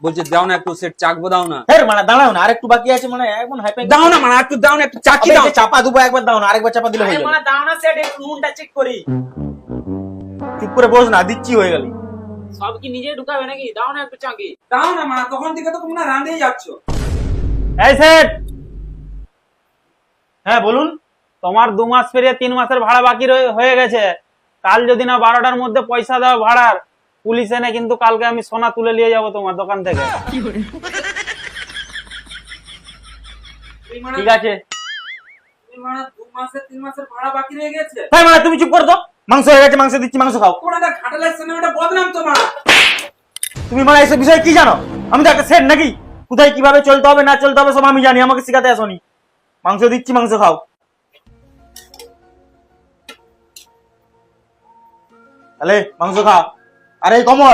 বলছে দাও না একটু সেট চাকবো দাও না। হ্যাঁ মানে দাঁড়াও না, আরেকটু বাকি আছে মানে এখন হাইপে দাও না মানে একটু দাও না একটু চাকি দাও। চাপা দুবো একবার দাও না, আরেকবার চাপা দিলে হয়ে যাবে। মানে দাও না সেট, একটু নুনটা চেক করি। চুপ করে বস না, দিচ্ছি হয়ে গেল। সব কি নিজে ঢুকাবে নাকি? দাও না একটু চাকি। দাও না মা, তখন থেকে তো তোমরা রাঁধেই যাচ্ছ। এই সেট, হ্যাঁ বলুন। তোমার 2 মাস পেরিয়ে 3 মাসের ভাড়া বাকি হয়ে গেছে। কাল যদি না 12টার মধ্যে পয়সা দাও ভাড়ার, পুলিশ এনে কিন্তু কালকে আমি সোনা তুলে নিয়ে যাব তোমার দোকান থেকে। ঠিক আছে। মানে 2 মাসের 3 মাসের ভাড়া বাকি রয়ে গেছে। হ্যাঁ মানে তুমি চুপ করো তো, মাংস হয়ে গেছে, মাংস দিচ্ছি, মাংস খাও। কোনটা ঘাটালের সিনেমাটা বদনাম তোমার। তুমি মানে এইসব বিষয়ে কি জানো? আমি তো একটা সেট নাকি, কোথায় কিভাবে চলতে হবে না চলতে হবে সব আমি জানি, আমাকে শেখাতে আসনি। মাংস দিচ্ছি, মাংস খাও। তাহলে মাংস খাও। আরে কমল,